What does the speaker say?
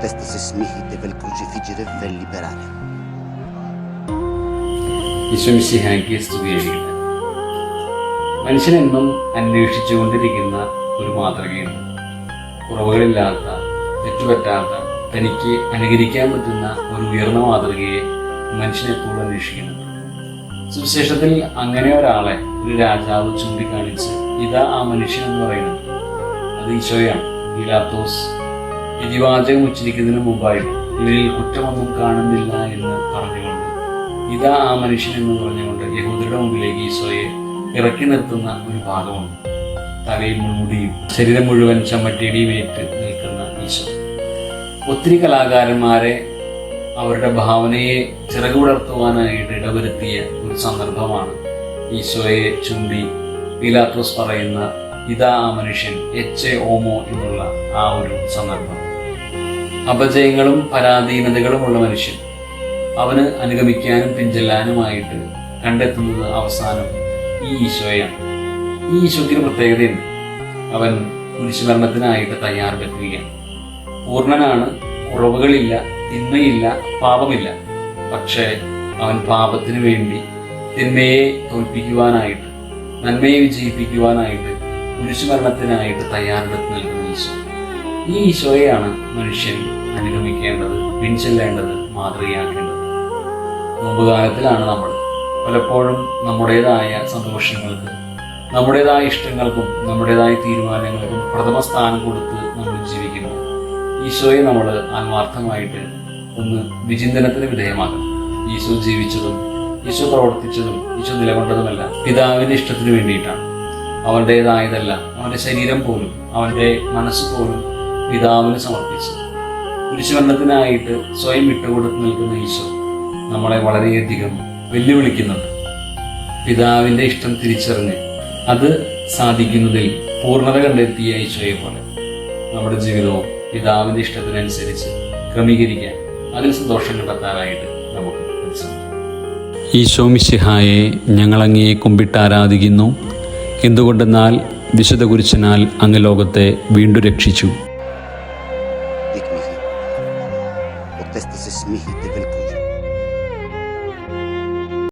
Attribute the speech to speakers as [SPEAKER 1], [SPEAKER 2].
[SPEAKER 1] Potestas es mihi vel crucifiggere vel liberare.
[SPEAKER 2] ഈശോമിശിഹായ്ക്ക് സ്തുതിയായിരിക്കട്ടെ. മനുഷ്യനെന്നും അന്വേഷിച്ചുകൊണ്ടിരിക്കുന്ന ഒരു മാതൃകയുണ്ട്. കുറവുകളില്ലാത്ത, തെറ്റുപറ്റാത്ത, തനിക്ക് അനുകരിക്കാൻ പറ്റുന്ന ഒരു ഉയർന്ന മാതൃകയെ മനുഷ്യനെപ്പോഴും അന്വേഷിക്കുന്നുണ്ട്. സുവിശേഷത്തിൽ അങ്ങനെ ഒരാളെ ഒരു രാജാവ് ചൂണ്ടിക്കാണിച്ച് ഇതാ ആ മനുഷ്യൻ എന്ന് പറയുന്നത് അത് ഈശോയാണ്. പീലാത്തോസ് വിധിവാചകം ഉച്ചരിക്കുന്നതിന് മുമ്പായിട്ട് ഇവരിൽ കുറ്റമൊന്നും കാണുന്നില്ല എന്ന് പറഞ്ഞുകൊണ്ട് ഇതാ ആ മനുഷ്യൻ എന്ന് പറഞ്ഞുകൊണ്ട് യഹൂദരുടെ മുമ്പിലേക്ക് ഈശോയെ ഇറക്കി നിർത്തുന്ന ഒരു ഭാഗമുണ്ട്. തലയിൽ മുൾമുടിയും ശരീരം മുഴുവൻ ചമ്മട്ടിടിയും ഏറ്റ് നിൽക്കുന്ന ഈശോ. ഒത്തിരി കലാകാരന്മാരെ അവരുടെ ഭാവനയെ ചിറകുവിടർത്തുവാനായിട്ട് ഇടവരുത്തിയ ഒരു സന്ദർഭമാണ് ഈശോയെ ചൂണ്ടി പീലാത്തോസ് പറയുന്ന ഇതാ ആ മനുഷ്യൻ എച്ച് ഓമോ എന്നുള്ള ആ ഒരു സന്ദർഭം. അപജയങ്ങളും പരാധീനതകളുമുള്ള മനുഷ്യൻ അവന് അനുഗമിക്കാനും പിഞ്ചെല്ലാനുമായിട്ട് കണ്ടെത്തുന്നത് അവസാനം ഈ ഈശോയാണ്. ഈ ഈശോയ്ക്കൊരു പ്രത്യേകതയുണ്ട്. അവൻ കുരിശുമരണത്തിനായിട്ട് തയ്യാറെടുക്കുകയാണ്. പൂർണ്ണനാണ്, കുറവുകളില്ല, തിന്മയില്ല, പാപമില്ല. പക്ഷേ അവൻ പാപത്തിന് വേണ്ടി തിന്മയെ തോൽപ്പിക്കുവാനായിട്ട്, നന്മയെ വിജയിപ്പിക്കുവാനായിട്ട്, കുരിശുമരണത്തിനായിട്ട് തയ്യാറെടുത്ത് നിൽക്കുന്ന ഈശോ. ഈ ഈശോയെയാണ് മനുഷ്യൻ അനുഗമിക്കേണ്ടത്, പിൻചെല്ലേണ്ടത്, മാതൃകയാക്കേണ്ടത്. നോമ്പുകാലത്തിലാണ് നമ്മൾ പലപ്പോഴും നമ്മുടേതായ സന്തോഷങ്ങൾക്ക്, നമ്മുടേതായ ഇഷ്ടങ്ങൾക്കും, നമ്മുടേതായ തീരുമാനങ്ങൾക്കും പ്രഥമ സ്ഥാനം കൊടുത്ത് നമ്മൾ ജീവിക്കുന്നു. ഈശോയെ നമ്മൾ ആത്മാർത്ഥമായിട്ട് ഒന്ന് വിചിന്തനത്തിന് വിധേയമാക്കണം. ഈശോ ജീവിച്ചതും ഈശോ പ്രവർത്തിച്ചതും ഈശോ നിലകൊണ്ടതുമല്ല പിതാവിൻ്റെ ഇഷ്ടത്തിന് വേണ്ടിയിട്ടാണ്. അവൻ്റേതായതല്ല, അവൻ്റെ ശരീരം പോലും, അവൻ്റെ മനസ്സ് പോലും പിതാവിന് സമർപ്പിച്ച് കുരിശുമരണത്തിനായിട്ട് സ്വയം വിട്ടുകൊടുത്ത് നിൽക്കുന്ന ഈശോ നമ്മളെ വളരെയധികം വെല്ലുവിളിക്കുന്നുണ്ട്. പിതാവിൻ്റെ ഇഷ്ടം തിരിച്ചറിഞ്ഞ് അത് സാധിക്കുന്നതിൽ പൂർണ്ണത കണ്ടെത്തിയ ഈശോയെ പോലെ നമ്മുടെ ജീവിതവും പിതാവിൻ്റെ ഇഷ്ടത്തിനനുസരിച്ച് ക്രമീകരിക്കാൻ, അതിൽ സന്തോഷം കണ്ടെത്താനായിട്ട് നമുക്ക് പരിശ്രമിക്കാം.
[SPEAKER 3] ഈശോ മിശിഹായെ ഞങ്ങളങ്ങയെ കുമ്പിട്ട് ആരാധിക്കുന്നു. എന്തുകൊണ്ടെന്നാൽ വിശുദ്ധ കുരിശിനാൽ അങ്ങ് ലോകത്തെ വീണ്ടും രക്ഷിച്ചു.
[SPEAKER 1] Potestas es mihi